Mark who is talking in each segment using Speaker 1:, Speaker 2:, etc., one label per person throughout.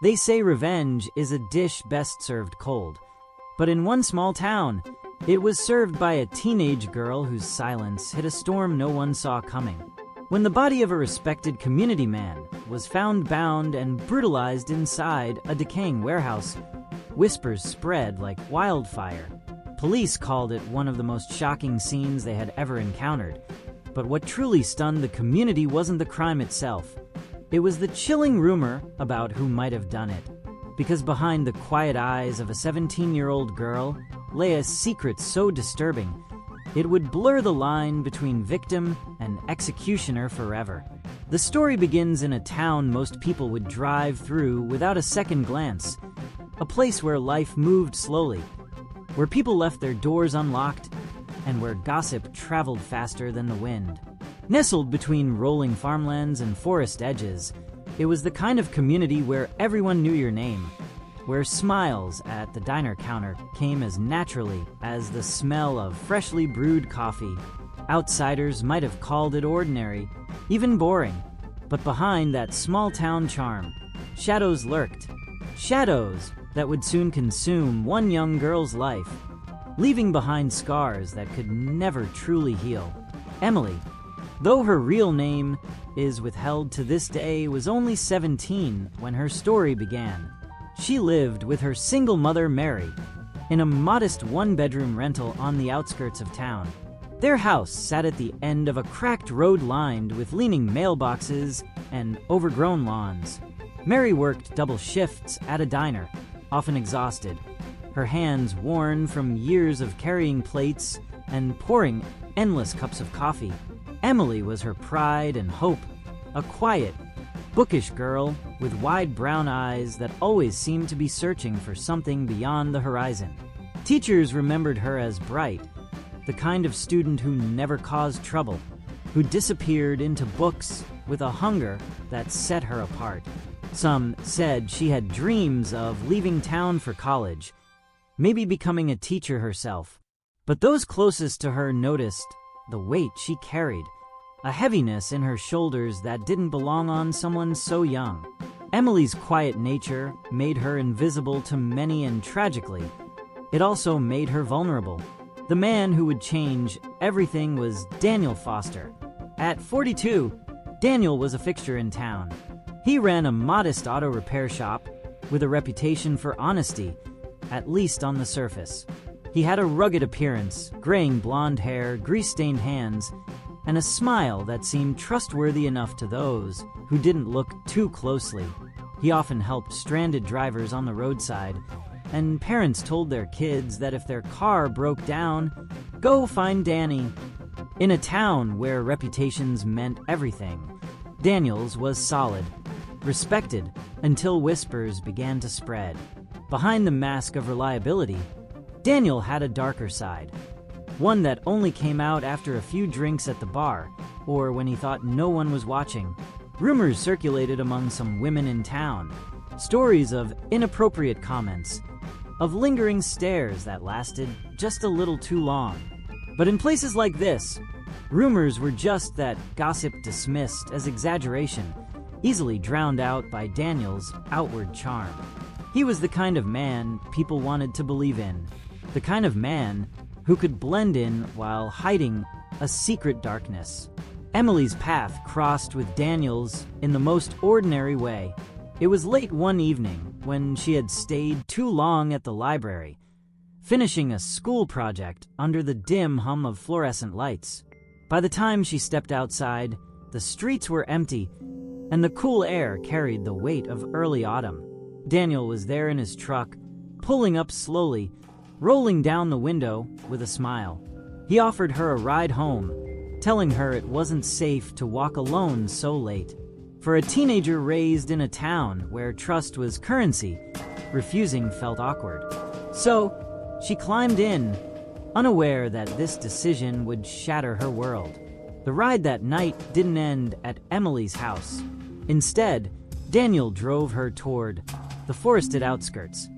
Speaker 1: They say revenge is a dish best served cold. But in one small town, it was served by a teenage girl whose silence hid a storm no one saw coming. When the body of a respected community man was found bound and brutalized inside a decaying warehouse, whispers spread like wildfire. Police called it one of the most shocking scenes they had ever encountered. But what truly stunned the community wasn't the crime itself. It was the chilling rumor about who might have done it. Because behind the quiet eyes of a 17-year-old girl lay a secret so disturbing, it would blur the line between victim and executioner forever. The story begins in a town most people would drive through without a second glance. A place where life moved slowly, where people left their doors unlocked, and where gossip traveled faster than the wind. Nestled between rolling farmlands and forest edges, it was the kind of community where everyone knew your name, where smiles at the diner counter came as naturally as the smell of freshly brewed coffee. Outsiders might have called it ordinary, even boring, but behind that small-town charm, shadows lurked. Shadows that would soon consume one young girl's life, leaving behind scars that could never truly heal. Emily, though her real name is withheld to this day, was only 17 when her story began. She lived with her single mother, Mary, in a modest one-bedroom rental on the outskirts of town. Their house sat at the end of a cracked road lined with leaning mailboxes and overgrown lawns. Mary worked double shifts at a diner, often exhausted, her hands worn from years of carrying plates and pouring endless cups of coffee. Emily was her pride and hope, a quiet, bookish girl with wide brown eyes that always seemed to be searching for something beyond the horizon. Teachers remembered her as bright, the kind of student who never caused trouble, who disappeared into books with a hunger that set her apart. Some said she had dreams of leaving town for college, maybe becoming a teacher herself. But those closest to her noticed the weight she carried, a heaviness in her shoulders that didn't belong on someone so young. Emily's quiet nature made her invisible to many, and tragically, it also made her vulnerable. The man who would change everything was Daniel Foster. At 42, Daniel was a fixture in town. He ran a modest auto repair shop with a reputation for honesty, at least on the surface. He had a rugged appearance, graying blonde hair, grease-stained hands, and a smile that seemed trustworthy enough to those who didn't look too closely. He often helped stranded drivers on the roadside, and parents told their kids that if their car broke down, go find Danny. In a town where reputations meant everything, Daniel's was solid, respected, until whispers began to spread. Behind the mask of reliability, Daniel had a darker side, one that only came out after a few drinks at the bar, or when he thought no one was watching. Rumors circulated among some women in town, stories of inappropriate comments, of lingering stares that lasted just a little too long. But in places like this, rumors were just that gossip dismissed as exaggeration, easily drowned out by Daniel's outward charm. He was the kind of man people wanted to believe in, the kind of man who could blend in while hiding a secret darkness. Emily's path crossed with Daniel's in the most ordinary way. It was late one evening when she had stayed too long at the library, finishing a school project under the dim hum of fluorescent lights. By the time she stepped outside, the streets were empty, and the cool air carried the weight of early autumn. Daniel was there in his truck, pulling up slowly, rolling down the window with a smile. He offered her a ride home, telling her it wasn't safe to walk alone so late. For a teenager raised in a town where trust was currency, refusing felt awkward. So, she climbed in, unaware that this decision would shatter her world. The ride that night didn't end at Emily's house. Instead, Daniel drove her toward the forested outskirts,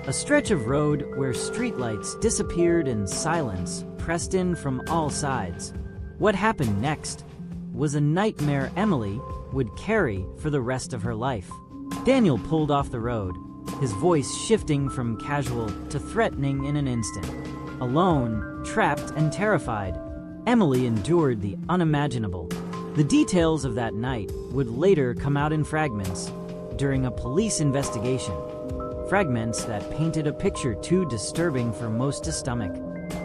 Speaker 1: a stretch of road where streetlights disappeared and silence pressed in from all sides. What happened next was a nightmare Emily would carry for the rest of her life. Daniel pulled off the road, his voice shifting from casual to threatening in an instant. Alone, trapped, and terrified, Emily endured the unimaginable. The details of that night would later come out in fragments during a police investigation. Fragments that painted a picture too disturbing for most to stomach.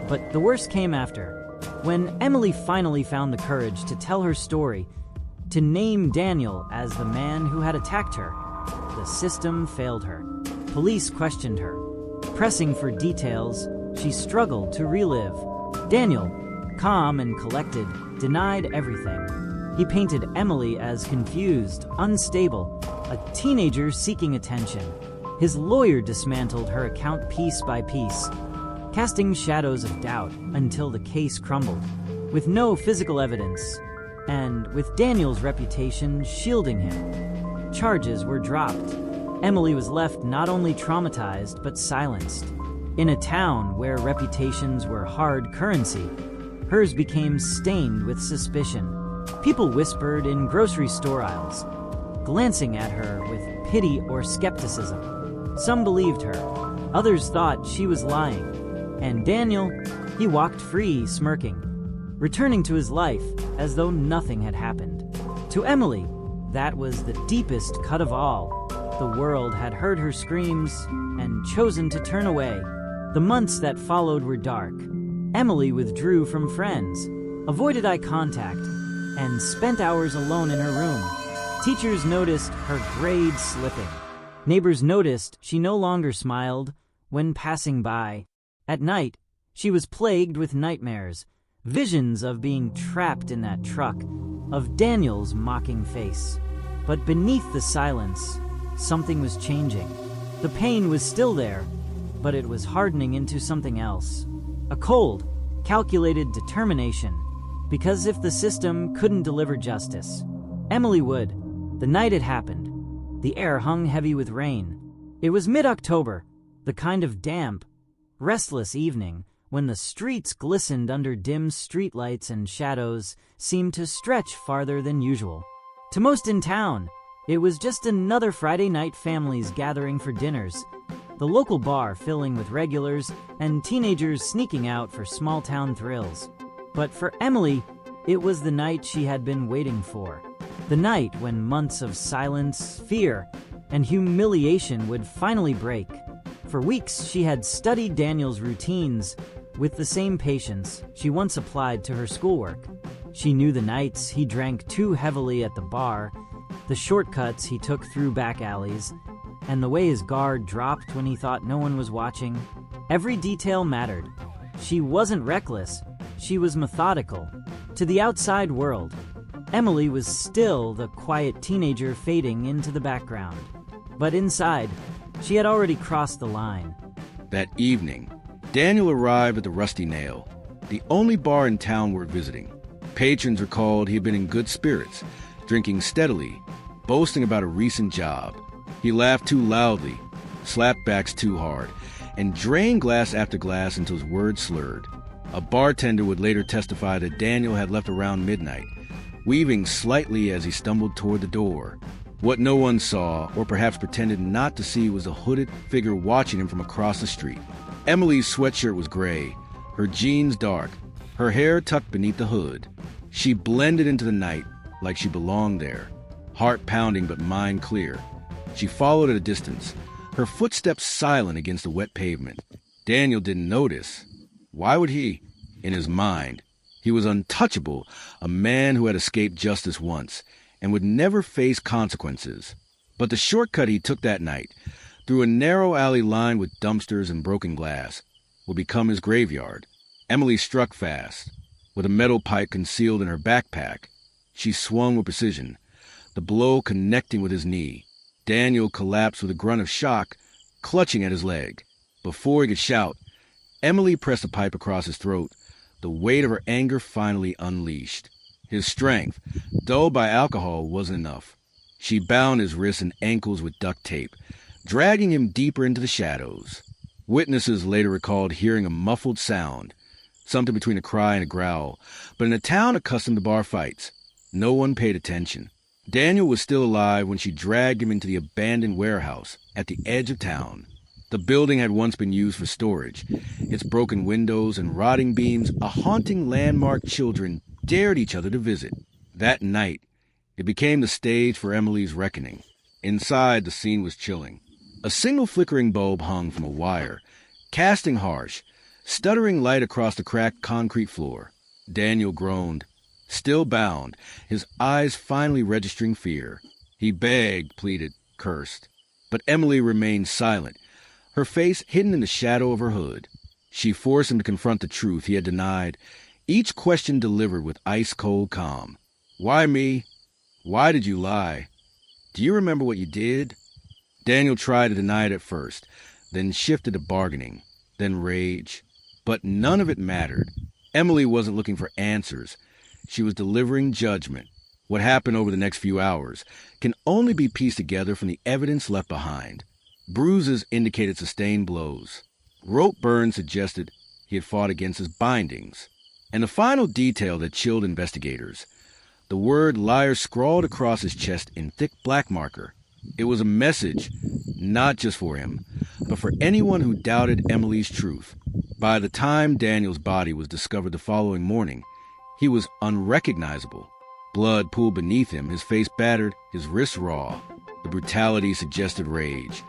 Speaker 1: But the worst came after, when Emily finally found the courage to tell her story, to name Daniel as the man who had attacked her. The system failed her. Police questioned her. Pressing for details, she struggled to relive. Daniel, calm and collected, denied everything. He painted Emily as confused, unstable, a teenager seeking attention. His lawyer dismantled her account piece by piece, casting shadows of doubt until the case crumbled. With no physical evidence, and with Daniel's reputation shielding him, charges were dropped. Emily was left not only traumatized but silenced. In a town where reputations were hard currency, hers became stained with suspicion. People whispered in grocery store aisles, glancing at her with pity or skepticism. Some believed her, others thought she was lying. And Daniel, he walked free, smirking, returning to his life as though nothing had happened. To Emily, that was the deepest cut of all. The world had heard her screams and chosen to turn away. The months that followed were dark. Emily withdrew from friends, avoided eye contact, and spent hours alone in her room. Teachers noticed her grades slipping. Neighbors noticed she no longer smiled when passing by. At night, she was plagued with nightmares, visions of being trapped in that truck, of Daniel's mocking face. But beneath the silence, something was changing. The pain was still there, but it was hardening into something else. A cold, calculated determination, because if the system couldn't deliver justice, Emily would. The night it happened, the air hung heavy with rain. It was mid-October, the kind of damp, restless evening when the streets glistened under dim streetlights and shadows seemed to stretch farther than usual. To most in town, it was just another Friday night families gathering for dinners, the local bar filling with regulars and teenagers sneaking out for small-town thrills. But for Emily, it was the night she had been waiting for. The night when months of silence, fear, and humiliation would finally break. For weeks, she had studied Daniel's routines with the same patience she once applied to her schoolwork. She knew the nights he drank too heavily at the bar, the shortcuts he took through back alleys, and the way his guard dropped when he thought no one was watching. Every detail mattered. She wasn't reckless, she was methodical. To the outside world, Emily was still the quiet teenager fading into the background. But inside, she had already crossed the line.
Speaker 2: That evening, Daniel arrived at the Rusty Nail, the only bar in town worth visiting. Patrons recalled he had been in good spirits, drinking steadily, boasting about a recent job. He laughed too loudly, slapped backs too hard, and drained glass after glass until his words slurred. A bartender would later testify that Daniel had left around midnight, weaving slightly as he stumbled toward the door. What no one saw, or perhaps pretended not to see, was a hooded figure watching him from across the street. Emily's sweatshirt was gray, her jeans dark, her hair tucked beneath the hood. She blended into the night like she belonged there, heart pounding but mind clear. She followed at a distance, her footsteps silent against the wet pavement. Daniel didn't notice. Why would he? In his mind, he was untouchable, a man who had escaped justice once and would never face consequences. But the shortcut he took that night, through a narrow alley lined with dumpsters and broken glass, would become his graveyard. Emily struck fast. With a metal pipe concealed in her backpack, she swung with precision, the blow connecting with his knee. Daniel collapsed with a grunt of shock, clutching at his leg. Before he could shout, Emily pressed the pipe across his throat, the weight of her anger finally unleashed. His strength, dulled by alcohol, wasn't enough. She bound his wrists and ankles with duct tape, dragging him deeper into the shadows. Witnesses later recalled hearing a muffled sound, something between a cry and a growl, but in a town accustomed to bar fights, no one paid attention. Daniel was still alive when she dragged him into the abandoned warehouse at the edge of town. The building had once been used for storage. Its broken windows and rotting beams, a haunting landmark children dared each other to visit. That night, it became the stage for Emily's reckoning. Inside, the scene was chilling. A single flickering bulb hung from a wire, casting harsh, stuttering light across the cracked concrete floor. Daniel groaned, still bound, his eyes finally registering fear. He begged, pleaded, cursed. But Emily remained silent, her face hidden in the shadow of her hood. She forced him to confront the truth he had denied, each question delivered with ice-cold calm. Why me? Why did you lie? Do you remember what you did? Daniel tried to deny it at first, then shifted to bargaining, then rage. But none of it mattered. Emily wasn't looking for answers. She was delivering judgment. What happened over the next few hours can only be pieced together from the evidence left behind. Bruises indicated sustained blows. Rope burns suggested he had fought against his bindings. And the final detail that chilled investigators: the word liar scrawled across his chest in thick black marker. It was a message, not just for him, but for anyone who doubted Emily's truth. By the time Daniel's body was discovered the following morning, he was unrecognizable. Blood pooled beneath him, his face battered, his wrists raw. The brutality suggested rage,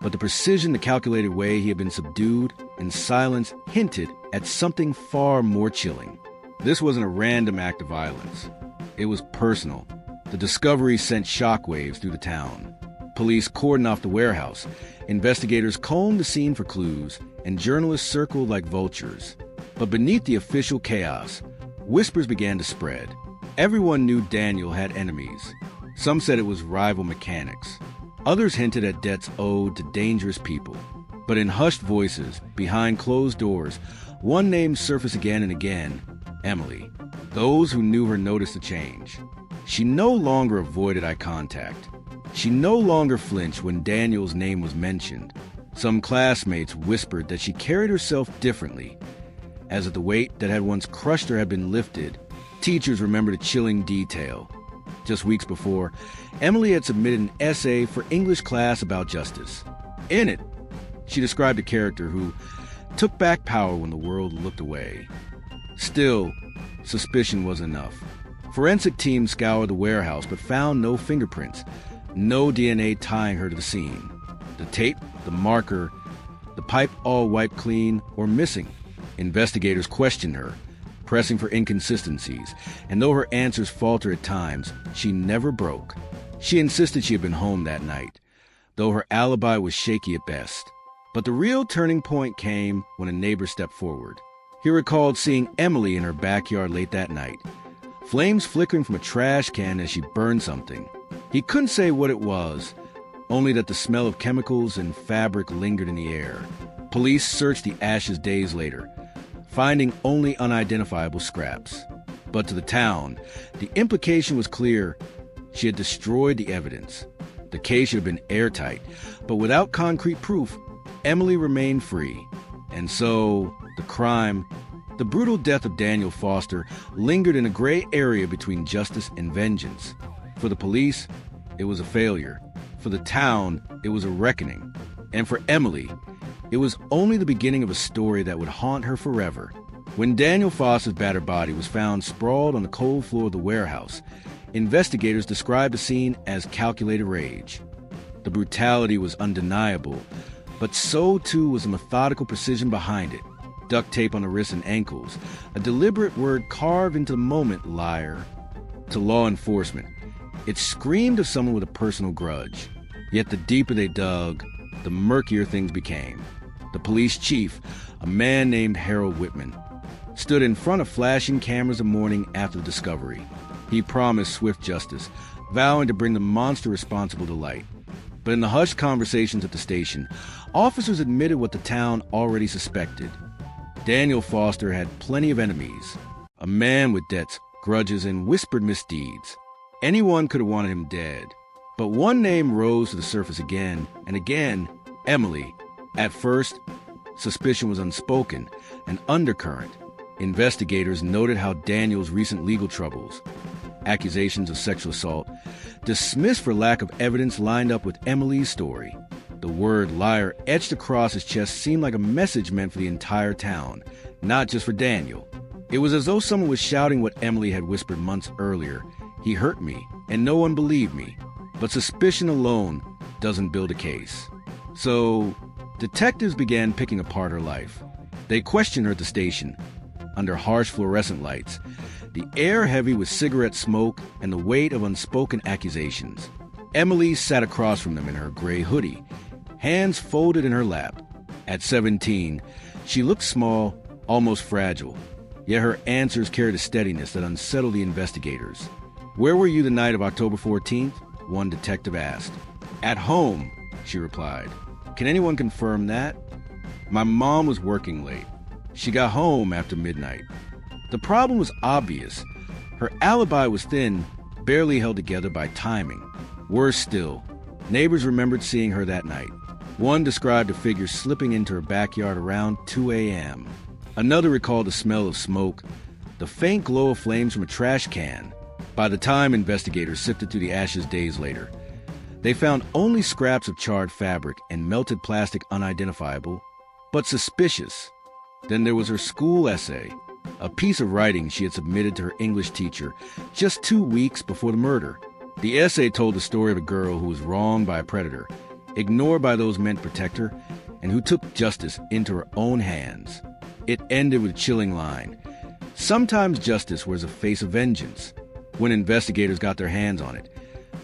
Speaker 2: but the precision, the calculated way he had been subdued, and silence hinted at something far more chilling. This wasn't a random act of violence. It was personal. The discovery sent shockwaves through the town. Police cordoned off the warehouse. Investigators combed the scene for clues, and journalists circled like vultures. But beneath the official chaos, whispers began to spread. Everyone knew Daniel had enemies. Some said it was rival mechanics. Others hinted at debts owed to dangerous people. But in hushed voices, behind closed doors, one name surfaced again and again: Emily. Those who knew her noticed the change. She no longer avoided eye contact. She no longer flinched when Daniel's name was mentioned. Some classmates whispered that she carried herself differently, as if the weight that had once crushed her had been lifted. Teachers remembered a chilling detail. Just weeks before, Emily had submitted an essay for English class about justice. In it, she described a character who took back power when the world looked away. Still, suspicion was enough. Forensic teams scoured the warehouse but found no fingerprints, no DNA tying her to the scene. The tape, the marker, the pipe all wiped clean or missing. Investigators questioned her, pressing for inconsistencies, and though her answers faltered at times, she never broke. She insisted she had been home that night, though her alibi was shaky at best. But the real turning point came when a neighbor stepped forward. He recalled seeing Emily in her backyard late that night, flames flickering from a trash can as she burned something. He couldn't say what it was, only that the smell of chemicals and fabric lingered in the air. Police searched the ashes days later, finding only unidentifiable scraps. But to the town, the implication was clear: she had destroyed the evidence. The case should have been airtight, but without concrete proof, Emily remained free. And so, the crime, the brutal death of Daniel Foster, lingered in a gray area between justice and vengeance. For the police, it was a failure. For the town, it was a reckoning. And for Emily, it was only the beginning of a story that would haunt her forever. When Daniel Foster's battered body was found sprawled on the cold floor of the warehouse, investigators described the scene as calculated rage. The brutality was undeniable, but so too was the methodical precision behind it. Duct tape on the wrists and ankles, a deliberate word carved into the moment: liar. To law enforcement, it screamed of someone with a personal grudge. Yet the deeper they dug, the murkier things became. The police chief, a man named Harold Whitman, stood in front of flashing cameras the morning after the discovery. He promised swift justice, vowing to bring the monster responsible to light. But in the hushed conversations at the station, officers admitted what the town already suspected. Daniel Foster had plenty of enemies, a man with debts, grudges, and whispered misdeeds. Anyone could have wanted him dead. But one name rose to the surface again and again: Emily. At first, suspicion was unspoken, an undercurrent. Investigators noted how Daniel's recent legal troubles, accusations of sexual assault, dismissed for lack of evidence lined up with Emily's story. The word liar etched across his chest seemed like a message meant for the entire town, not just for Daniel. It was as though someone was shouting what Emily had whispered months earlier. He hurt me, and no one believed me. But suspicion alone doesn't build a case. So, detectives began picking apart her life. They questioned her at the station, under harsh fluorescent lights, the air heavy with cigarette smoke and the weight of unspoken accusations. Emily sat across from them in her gray hoodie, hands folded in her lap. At 17, she looked small, almost fragile, yet her answers carried a steadiness that unsettled the investigators. "Where were you the night of October 14th? One detective asked. "At home," she replied. "Can anyone confirm that?" "My mom was working late. She got home after midnight." The problem was obvious. Her alibi was thin, barely held together by timing. Worse still, neighbors remembered seeing her that night. One described a figure slipping into her backyard around 2 a.m. Another recalled the smell of smoke, the faint glow of flames from a trash can. By the time investigators sifted through the ashes days later, they found only scraps of charred fabric and melted plastic unidentifiable, but suspicious. Then there was her school essay, a piece of writing she had submitted to her English teacher just 2 weeks before the murder. The essay told the story of a girl who was wronged by a predator, ignored by those meant to protect her, and who took justice into her own hands. It ended with a chilling line. Sometimes justice wears a face of vengeance. When investigators got their hands on it,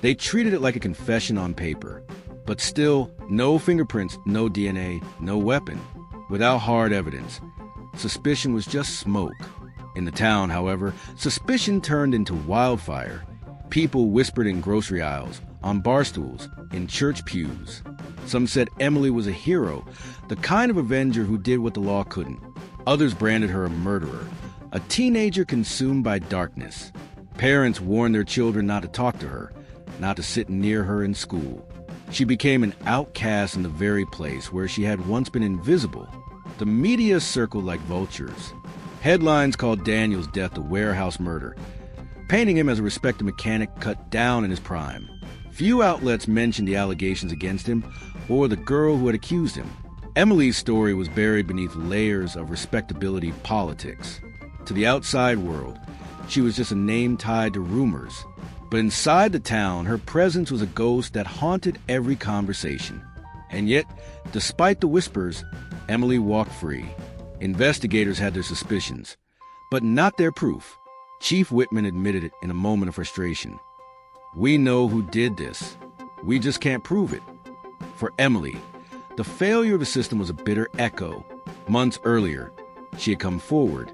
Speaker 2: they treated it like a confession on paper. But still, no fingerprints, no DNA, no weapon. Without hard evidence, suspicion was just smoke. In the town, however, suspicion turned into wildfire. People whispered in grocery aisles, on bar stools, in church pews. Some said Emily was a hero, the kind of avenger who did what the law couldn't. Others branded her a murderer, a teenager consumed by darkness. Parents warned their children not to talk to her, not to sit near her in school. She became an outcast in the very place where she had once been invisible. The media circled like vultures. Headlines called Daniel's death a warehouse murder, painting him as a respected mechanic cut down in his prime. Few outlets mentioned the allegations against him or the girl who had accused him. Emily's story was buried beneath layers of respectability politics. To the outside world, she was just a name tied to rumors. But inside the town, her presence was a ghost that haunted every conversation. And yet, despite the whispers, Emily walked free. Investigators had their suspicions, but not their proof. Chief Whitman admitted it in a moment of frustration. "We know who did this. We just can't prove it." For Emily, the failure of the system was a bitter echo. Months earlier, she had come forward,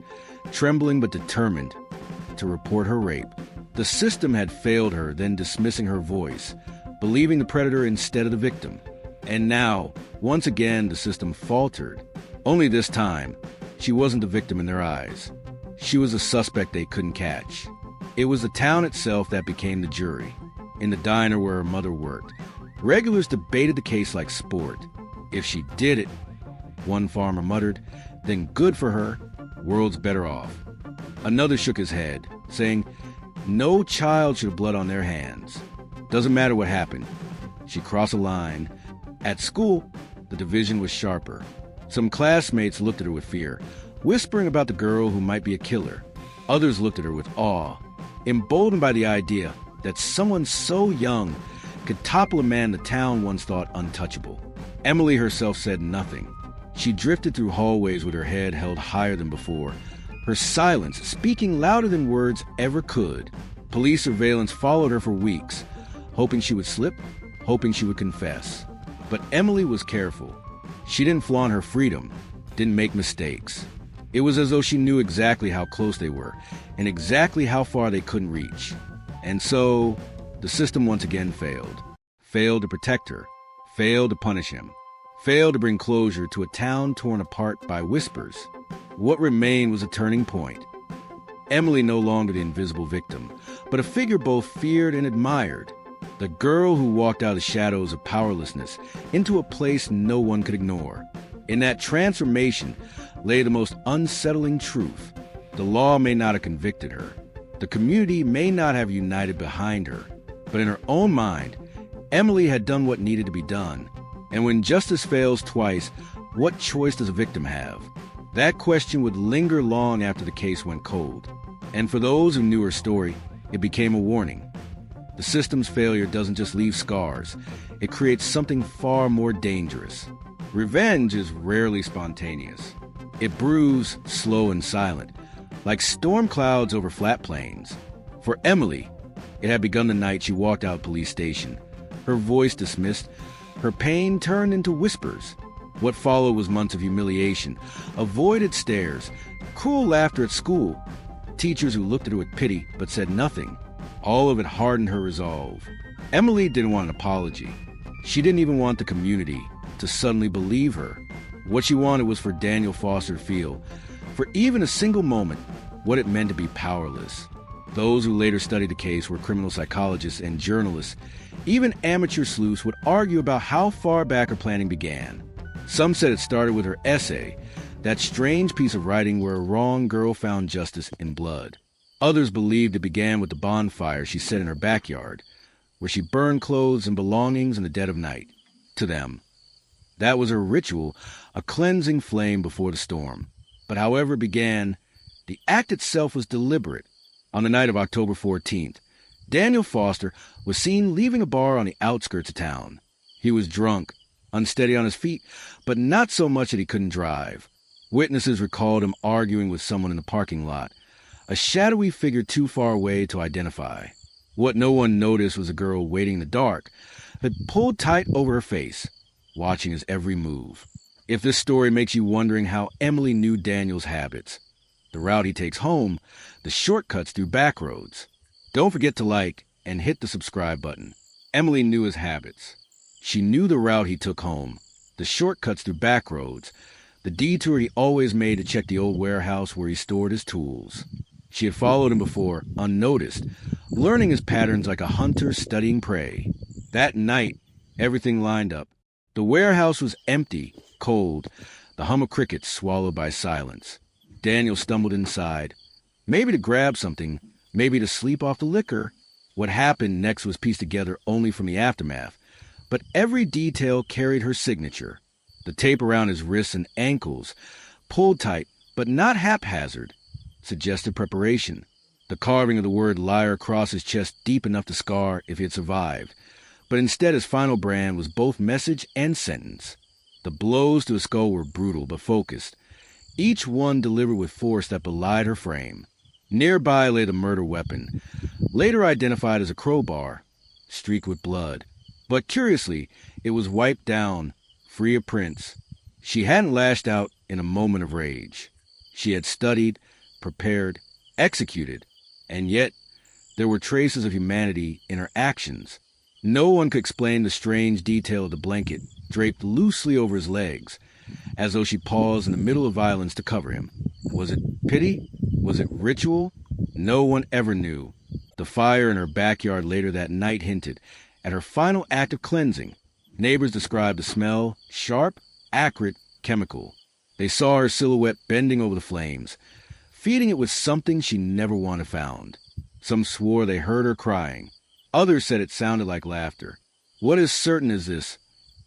Speaker 2: trembling but determined, to report her rape. The system had failed her, then dismissing her voice, believing the predator instead of the victim. And now, once again, the system faltered. Only this time, she wasn't the victim in their eyes. She was a suspect they couldn't catch. It was the town itself that became the jury. In the diner where her mother worked, regulars debated the case like sport. If she did it, one farmer muttered, then good for her, world's better off. Another shook his head, saying, no child should have blood on their hands. Doesn't matter what happened. She crossed a line. At school, the division was sharper. Some classmates looked at her with fear, whispering about the girl who might be a killer. Others looked at her with awe, emboldened by the idea that someone so young could topple a man the town once thought untouchable. Emily herself said nothing. She drifted through hallways with her head held higher than before, her silence speaking louder than words ever could. Police surveillance followed her for weeks, hoping she would slip, hoping she would confess. But Emily was careful. She didn't flaunt her freedom, didn't make mistakes. It was as though she knew exactly how close they were and exactly how far they couldn't reach. And so, the system once again failed. Failed to protect her, failed to punish him, failed to bring closure to a town torn apart by whispers. What remained was a turning point. Emily no longer the invisible victim, but a figure both feared and admired. The girl who walked out of the shadows of powerlessness into a place no one could ignore. In that transformation lay the most unsettling truth. The law may not have convicted her, The community may not have united behind her, but in her own mind, Emily had done what needed to be done. And when justice fails twice, what choice does a victim have? That question would linger long after the case went cold. And for those who knew her story, it became a warning. The system's failure doesn't just leave scars. It creates something far more dangerous. Revenge is rarely spontaneous. It brews slow and silent, like storm clouds over flat plains. For Emily, it had begun the night she walked out of police station. Her voice dismissed, her pain turned into whispers. What followed was months of humiliation, avoided stares, cruel laughter at school, teachers who looked at her with pity but said nothing. All of it hardened her resolve. Emily didn't want an apology. She didn't even want the community to suddenly believe her. What she wanted was for Daniel Foster to feel, for even a single moment, what it meant to be powerless. Those who later studied the case were criminal psychologists and journalists. Even amateur sleuths would argue about how far back her planning began. Some said it started with her essay, that strange piece of writing where a wrong girl found justice in blood. Others believed it began with the bonfire she set in her backyard, where she burned clothes and belongings in the dead of night. To them, that was her ritual, a cleansing flame before the storm. But however it began, the act itself was deliberate. On the night of October 14th, Daniel Foster was seen leaving a bar on the outskirts of town. He was drunk, unsteady on his feet, but not so much that he couldn't drive. Witnesses recalled him arguing with someone in the parking lot, a shadowy figure too far away to identify. What no one noticed was a girl waiting in the dark, that pulled tight over her face, watching his every move. If this story makes you wondering how Emily knew Daniel's habits, the route he takes home, the shortcuts through back roads, don't forget to like and hit the subscribe button. Emily knew his habits. She knew the route he took home, the shortcuts through back roads, the detour he always made to check the old warehouse where he stored his tools. She had followed him before, unnoticed, learning his patterns like a hunter studying prey. That night, everything lined up. The warehouse was empty, cold, the hum of crickets swallowed by silence. Daniel stumbled inside, maybe to grab something, maybe to sleep off the liquor. What happened next was pieced together only from the aftermath, but every detail carried her signature. The tape around his wrists and ankles, pulled tight but not haphazard, suggested preparation. The carving of the word liar across his chest deep enough to scar if he had survived, but instead his final brand was both message and sentence. The blows to his skull were brutal but focused, each one delivered with force that belied her frame. Nearby lay the murder weapon, later identified as a crowbar, streaked with blood. But curiously, it was wiped down, free of prints. She hadn't lashed out in a moment of rage. She had studied, prepared, executed, and yet there were traces of humanity in her actions. No one could explain the strange detail of the blanket draped loosely over his legs, as though she paused in the middle of violence to cover him. Was it pity? Was it ritual? No one ever knew. The fire in her backyard later that night hinted at her final act of cleansing. Neighbors described the smell, sharp, acrid, chemical. They saw her silhouette bending over the flames, feeding it with something she never wanted found. Some swore they heard her crying. Others said it sounded like laughter. What is certain is this: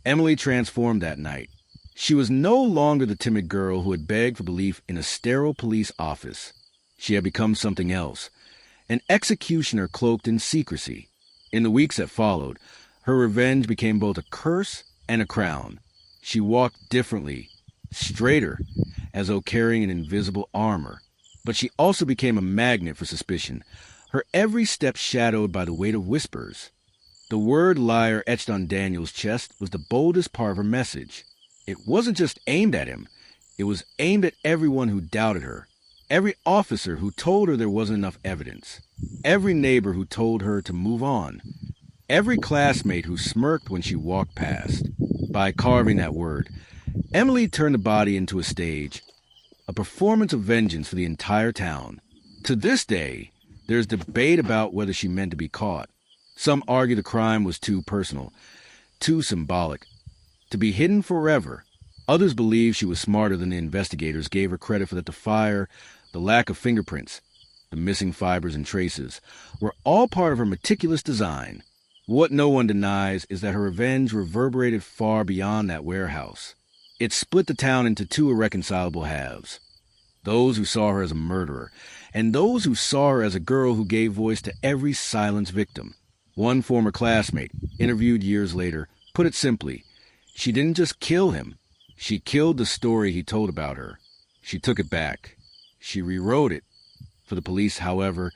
Speaker 2: Emily transformed that night. She was no longer the timid girl who had begged for belief in a sterile police office. She had become something else, an executioner cloaked in secrecy. In the weeks that followed, her revenge became both a curse and a crown. She walked differently, straighter, as though carrying an invisible armor. But she also became a magnet for suspicion, her every step shadowed by the weight of whispers. The word liar etched on Daniel's chest was the boldest part of her message. It wasn't just aimed at him. It was aimed at everyone who doubted her. Every officer who told her there wasn't enough evidence. Every neighbor who told her to move on. Every classmate who smirked when she walked past. By carving that word, Emily turned the body into a stage, a performance of vengeance for the entire town. To this day, there's debate about whether she meant to be caught. Some argue the crime was too personal, too symbolic, to be hidden forever. Others believe she was smarter than the investigators gave her credit for, that the fire, the lack of fingerprints, the missing fibers and traces, were all part of her meticulous design. What no one denies is that her revenge reverberated far beyond that warehouse. It split the town into two irreconcilable halves. Those who saw her as a murderer, and those who saw her as a girl who gave voice to every silenced victim. One former classmate, interviewed years later, put it simply: she didn't just kill him, she killed the story he told about her. She took it back. She rewrote it. For the police, however,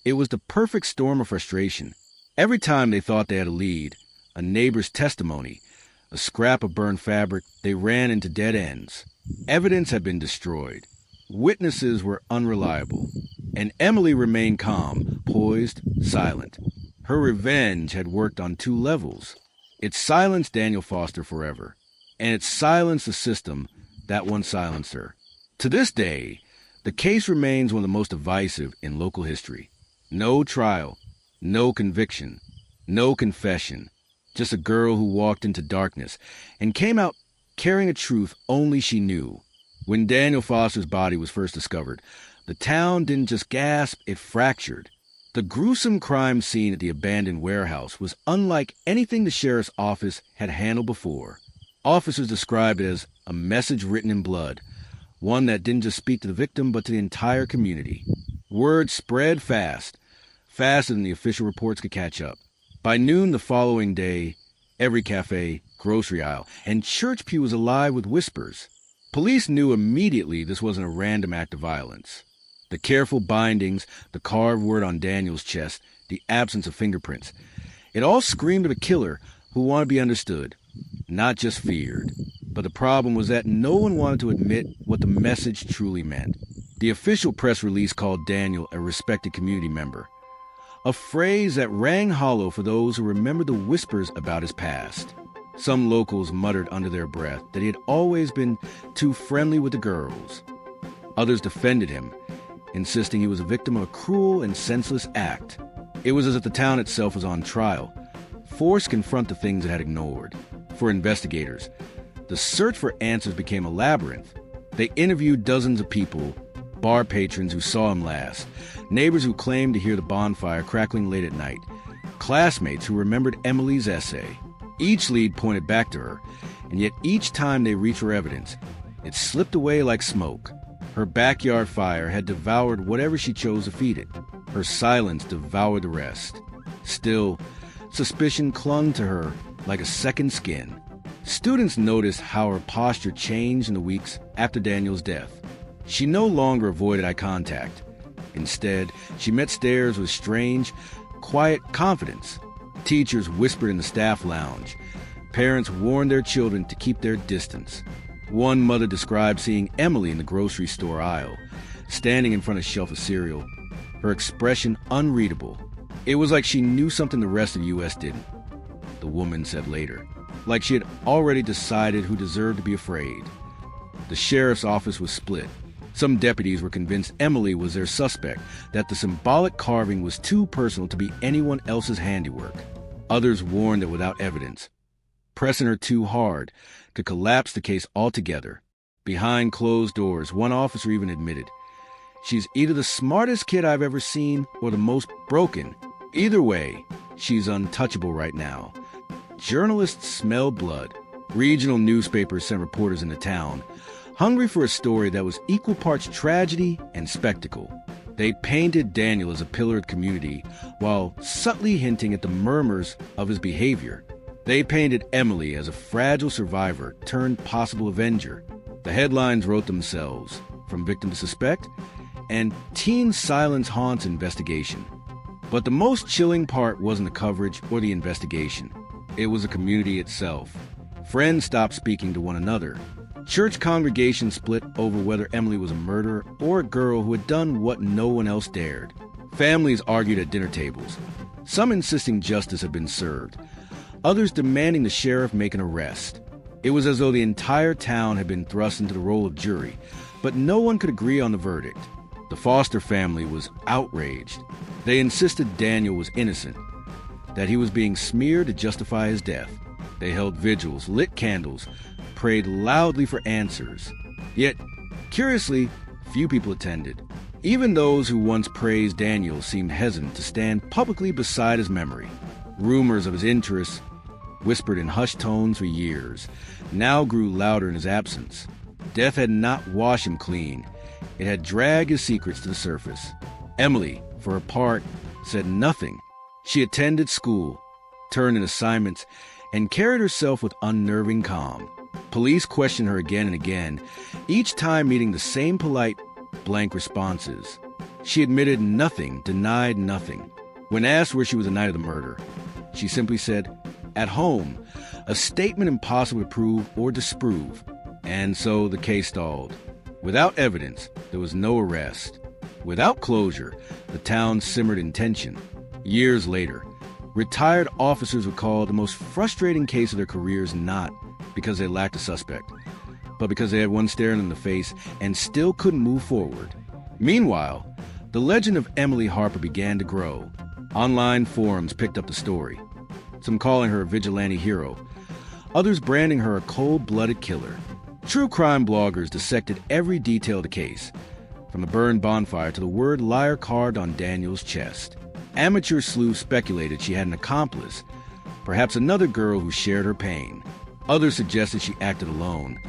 Speaker 2: it was the perfect storm of frustration. Every time they thought they had a lead, a neighbor's testimony, a scrap of burned fabric, they ran into dead ends. Evidence had been destroyed. Witnesses were unreliable. And Emily remained calm, poised, silent. Her revenge had worked on two levels. It silenced Daniel Foster forever, and it silenced the system that once silenced her. To this day, the case remains one of the most divisive in local history. No trial, no conviction, no confession. Just a girl who walked into darkness and came out carrying a truth only she knew. When Daniel Foster's body was first discovered, the town didn't just gasp, it fractured. The gruesome crime scene at the abandoned warehouse was unlike anything the sheriff's office had handled before. Officers described it as a message written in blood, one that didn't just speak to the victim but to the entire community. Word spread fast, faster than the official reports could catch up. By noon the following day, every cafe, grocery aisle, and church pew was alive with whispers. Police knew immediately this wasn't a random act of violence. The careful bindings, the carved word on Daniel's chest, the absence of fingerprints. It all screamed of a killer who wanted to be understood, not just feared. But the problem was that no one wanted to admit what the message truly meant. The official press release called Daniel a respected community member, a phrase that rang hollow for those who remembered the whispers about his past. Some locals muttered under their breath that he had always been too friendly with the girls. Others defended him, insisting he was a victim of a cruel and senseless act. It was as if the town itself was on trial, forced to confront the things it had ignored. For investigators, the search for answers became a labyrinth. They interviewed dozens of people, bar patrons who saw him last, neighbors who claimed to hear the bonfire crackling late at night, classmates who remembered Emily's essay. Each lead pointed back to her, and yet each time they reached for evidence, it slipped away like smoke. Her backyard fire had devoured whatever she chose to feed it. Her silence devoured the rest. Still, suspicion clung to her like a second skin. Students noticed how her posture changed in the weeks after Daniel's death. She no longer avoided eye contact. Instead, she met stares with strange, quiet confidence. Teachers whispered in the staff lounge. Parents warned their children to keep their distance. One mother described seeing Emily in the grocery store aisle, standing in front of a shelf of cereal, her expression unreadable. It was like she knew something the rest of the U.S. didn't, the woman said later. Like she had already decided who deserved to be afraid. The sheriff's office was split. Some deputies were convinced Emily was their suspect, that the symbolic carving was too personal to be anyone else's handiwork. Others warned that without evidence, pressing her too hard, could collapse the case altogether. Behind closed doors, one officer even admitted, "She's either the smartest kid I've ever seen or the most broken. Either way, she's untouchable right now." Journalists smelled blood. Regional newspapers sent reporters into town, hungry for a story that was equal parts tragedy and spectacle. They painted Daniel as a pillar of the community while subtly hinting at the murmurs of his behavior. They painted Emily as a fragile survivor turned possible avenger. The headlines wrote themselves, From Victim to Suspect and Teen Silence Haunts Investigation. But the most chilling part wasn't the coverage or the investigation. It was the community itself. Friends stopped speaking to one another. Church congregations split over whether Emily was a murderer or a girl who had done what no one else dared. Families argued at dinner tables, some insisting justice had been served, others demanding the sheriff make an arrest. It was as though the entire town had been thrust into the role of jury, but no one could agree on the verdict. The Foster family was outraged. They insisted Daniel was innocent, that he was being smeared to justify his death. They held vigils, lit candles, prayed loudly for answers. Yet, curiously, few people attended. Even those who once praised Daniel seemed hesitant to stand publicly beside his memory. Rumors of his interests, whispered in hushed tones for years, now grew louder in his absence. Death had not washed him clean. It had dragged his secrets to the surface. Emily, for her part, said nothing. She attended school, turned in assignments, and carried herself with unnerving calm. Police questioned her again and again, each time meeting the same polite, blank responses. She admitted nothing, denied nothing. When asked where she was the night of the murder, she simply said, "At home," a statement impossible to prove or disprove. And so the case stalled. Without evidence, there was no arrest. Without closure, the town simmered in tension. Years later, retired officers recalled the most frustrating case of their careers not because they lacked a suspect, but because they had one staring in the face and still couldn't move forward. Meanwhile, the legend of Emily Harper began to grow. Online forums picked up the story, some calling her a vigilante hero, others branding her a cold-blooded killer. True crime bloggers dissected every detail of the case, from the burned bonfire to the word liar carved on Daniel's chest. Amateur sleuths speculated she had an accomplice, perhaps another girl who shared her pain. Others suggested she acted alone,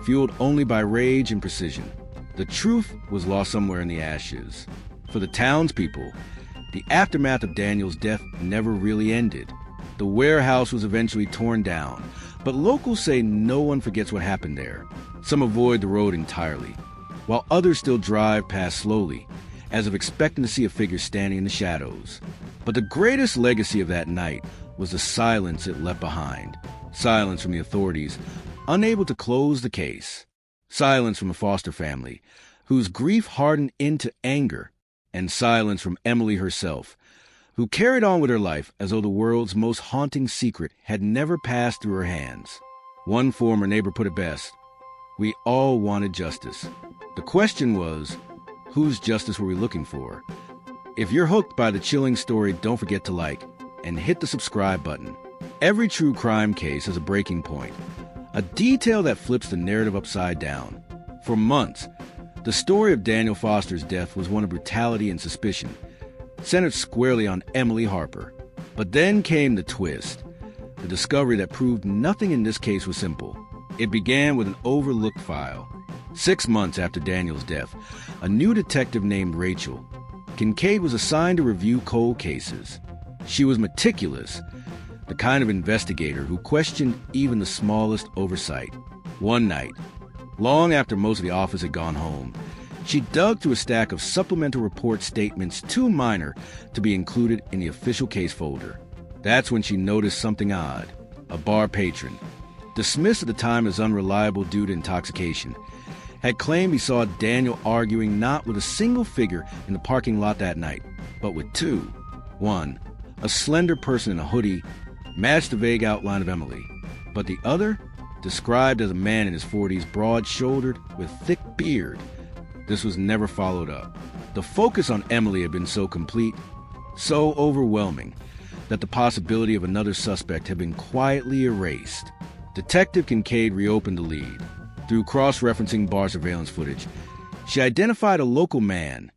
Speaker 2: fueled only by rage and precision. The truth was lost somewhere in the ashes. For the townspeople, the aftermath of Daniel's death never really ended. The warehouse was eventually torn down, but locals say no one forgets what happened there. Some avoid the road entirely, while others still drive past slowly, as if expecting to see a figure standing in the shadows. But the greatest legacy of that night was the silence it left behind. Silence from the authorities, unable to close the case. Silence from the foster family, whose grief hardened into anger. And silence from Emily herself, who carried on with her life as though the world's most haunting secret had never passed through her hands. One former neighbor put it best: we all wanted justice. The question was, whose justice were we looking for? If you're hooked by the chilling story, don't forget to like and hit the subscribe button. Every true crime case has a breaking point, a detail that flips the narrative upside down. For months, the story of Daniel Foster's death was one of brutality and suspicion, centered squarely on Emily Harper. But then came the twist, the discovery that proved nothing in this case was simple. It began with an overlooked file. 6 months after Daniel's death, a new detective named Rachel Kincaid was assigned to review cold cases. She was meticulous, the kind of investigator who questioned even the smallest oversight. One night, long after most of the office had gone home, she dug through a stack of supplemental report statements too minor to be included in the official case folder. That's when she noticed something odd. A bar patron, dismissed at the time as unreliable due to intoxication, had claimed he saw Daniel arguing not with a single figure in the parking lot that night, but with two. One, a slender person in a hoodie, matched the vague outline of Emily, but the other, described as a man in his 40s, broad-shouldered, with thick beard. This was never followed up. The focus on Emily had been so complete, so overwhelming, that the possibility of another suspect had been quietly erased. Detective Kincaid reopened the lead. Through cross-referencing bar surveillance footage, she identified a local man,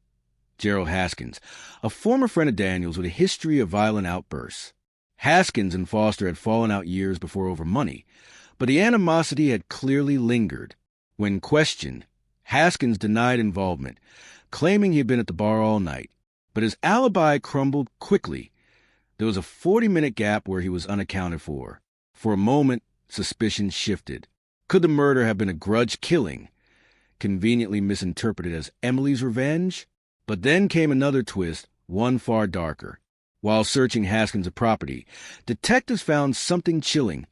Speaker 2: Gerald Haskins, a former friend of Daniel's with a history of violent outbursts. Haskins and Foster had fallen out years before over money, but the animosity had clearly lingered. When questioned, Haskins denied involvement, claiming he had been at the bar all night, but his alibi crumbled quickly. There was a 40-minute gap where he was unaccounted for. For a moment, suspicion shifted. Could the murder have been a grudge killing, conveniently misinterpreted as Emily's revenge? But then came another twist, one far darker. While searching Haskins' property, detectives found something chilling,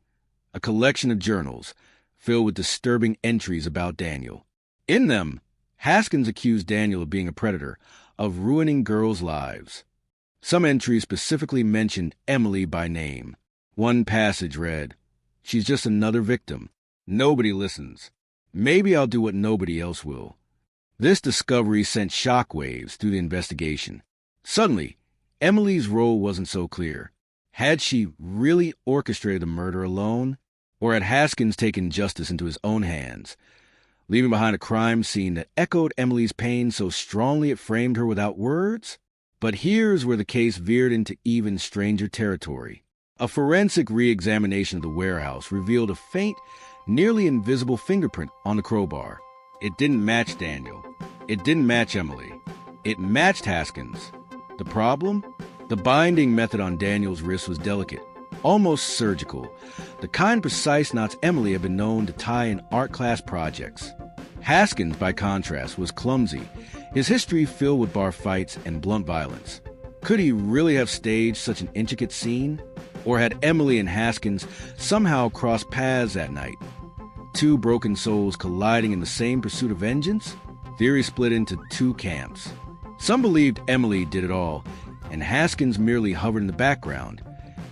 Speaker 2: a collection of journals filled with disturbing entries about Daniel. In them, Haskins accused Daniel of being a predator, of ruining girls' lives. Some entries specifically mentioned Emily by name. One passage read, "She's just another victim. Nobody listens. Maybe I'll do what nobody else will." This discovery sent shockwaves through the investigation. Suddenly, Emily's role wasn't so clear. Had she really orchestrated the murder alone? Or had Haskins taken justice into his own hands? leaving behind a crime scene that echoed Emily's pain so strongly it framed her without words. But here's where the case veered into even stranger territory. A forensic re-examination of the warehouse revealed a faint, nearly invisible fingerprint on the crowbar. It didn't match Daniel. It didn't match Emily. It matched Haskins. The problem? The binding method on Daniel's wrist was delicate, almost surgical, the kind of precise knots Emily had been known to tie in art class projects. Haskins, by contrast, was clumsy, his history filled with bar fights and blunt violence. Could he really have staged such an intricate scene? Or had Emily and Haskins somehow crossed paths that night? Two broken souls colliding in the same pursuit of vengeance? Theory split into two camps. Some believed Emily did it all, and Haskins merely hovered in the background,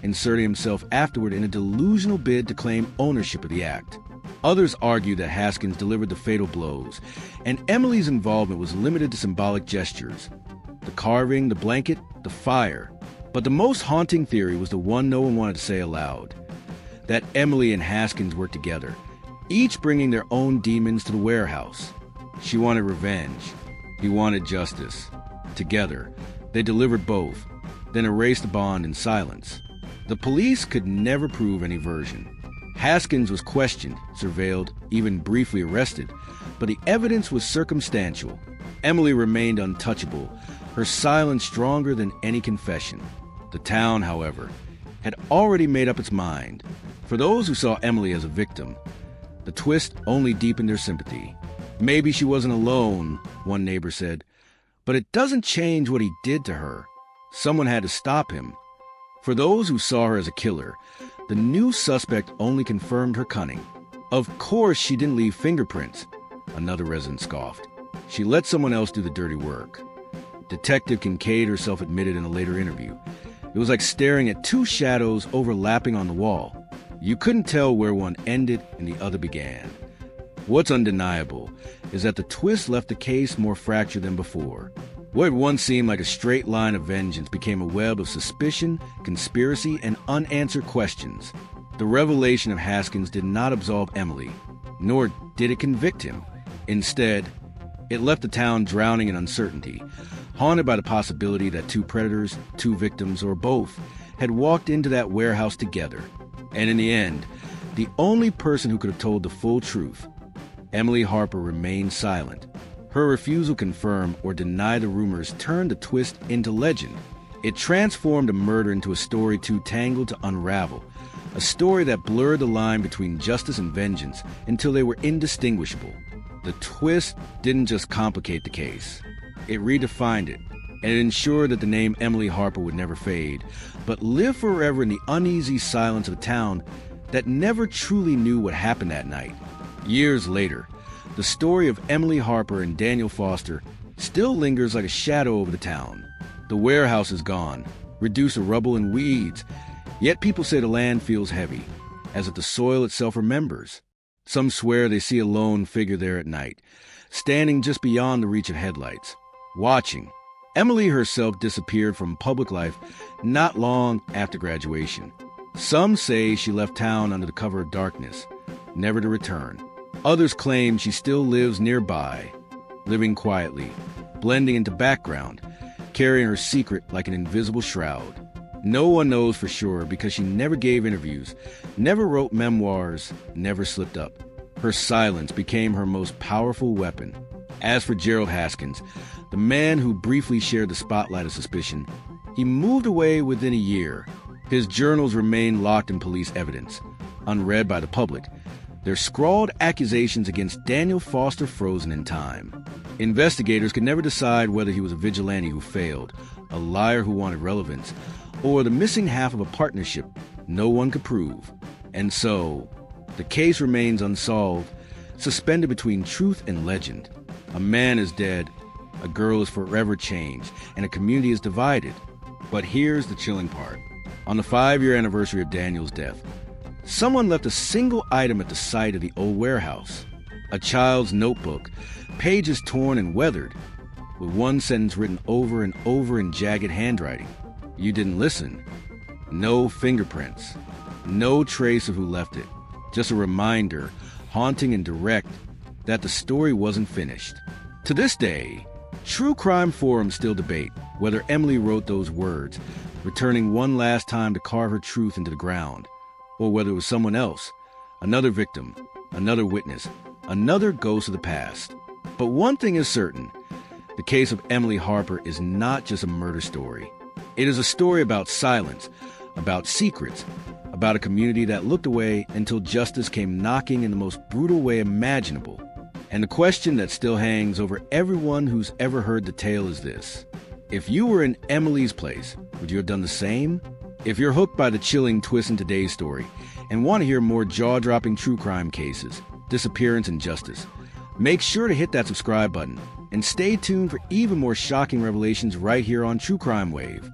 Speaker 2: inserting himself afterward in a delusional bid to claim ownership of the act. Others argued that Haskins delivered the fatal blows, and Emily's involvement was limited to symbolic gestures. The carving, the blanket, the fire. But the most haunting theory was the one no one wanted to say aloud. That Emily and Haskins worked together, each bringing their own demons to the warehouse. She wanted revenge. He wanted justice. Together, they delivered both, then erased the bond in silence. The police could never prove any version. Haskins was questioned, surveilled, even briefly arrested, but the evidence was circumstantial. Emily remained untouchable, her silence stronger than any confession. The town, however, had already made up its mind. For those who saw Emily as a victim, the twist only deepened their sympathy. Maybe she wasn't alone, one neighbor said, but it doesn't change what he did to her. Someone had to stop him. For those who saw her as a killer, the new suspect only confirmed her cunning. Of course she didn't leave fingerprints, another resident scoffed. She let someone else do the dirty work. Detective Kincaid herself admitted in a later interview. It was like staring at two shadows overlapping on the wall. You couldn't tell where one ended and the other began. What's undeniable is that the twist left the case more fractured than before. What once seemed like a straight line of vengeance became a web of suspicion, conspiracy, and unanswered questions. The revelation of Haskins did not absolve Emily, nor did it convict him. Instead, it left the town drowning in uncertainty, haunted by the possibility that two predators, two victims, or both had walked into that warehouse together. And in the end, the only person who could have told the full truth, Emily Harper, remained silent. Her refusal to confirm or deny the rumors turned the twist into legend. It transformed a murder into a story too tangled to unravel, a story that blurred the line between justice and vengeance until they were indistinguishable. The twist didn't just complicate the case. It redefined it, and it ensured that the name Emily Harper would never fade, but live forever in the uneasy silence of a town that never truly knew what happened that night. Years later, the story of Emily Harper and Daniel Foster still lingers like a shadow over the town. The warehouse is gone, reduced to rubble and weeds, yet people say the land feels heavy, as if the soil itself remembers. Some swear they see a lone figure there at night, standing just beyond the reach of headlights, watching. Emily herself disappeared from public life not long after graduation. Some say she left town under the cover of darkness, never to return. Others claim she still lives nearby, living quietly, blending into background, carrying her secret like an invisible shroud. No one knows for sure because she never gave interviews, never wrote memoirs, never slipped up. Her silence became her most powerful weapon. As for Gerald Haskins, the man who briefly shared the spotlight of suspicion, he moved away within a year. His journals remained locked in police evidence, unread by the public. Their scrawled accusations against Daniel Foster frozen in time. Investigators could never decide whether he was a vigilante who failed, a liar who wanted relevance, or the missing half of a partnership no one could prove. And so, the case remains unsolved, suspended between truth and legend. A man is dead, a girl is forever changed, and a community is divided. But here's the chilling part. On the 5-year anniversary of Daniel's death, someone left a single item at the site of the old warehouse. A child's notebook, pages torn and weathered, with one sentence written over and over in jagged handwriting. You didn't listen. No fingerprints. No trace of who left it. Just a reminder, haunting and direct, that the story wasn't finished. To this day, true crime forums still debate whether Emily wrote those words, returning one last time to carve her truth into the ground, or whether it was someone else, another victim, another witness, another ghost of the past. But one thing is certain, the case of Emily Harper is not just a murder story. It is a story about silence, about secrets, about a community that looked away until justice came knocking in the most brutal way imaginable. And the question that still hangs over everyone who's ever heard the tale is this: if you were in Emily's place, would you have done the same? If you're hooked by the chilling twist in today's story and want to hear more jaw-dropping true crime cases, disappearance, and justice, make sure to hit that subscribe button and stay tuned for even more shocking revelations right here on True Crime Wave.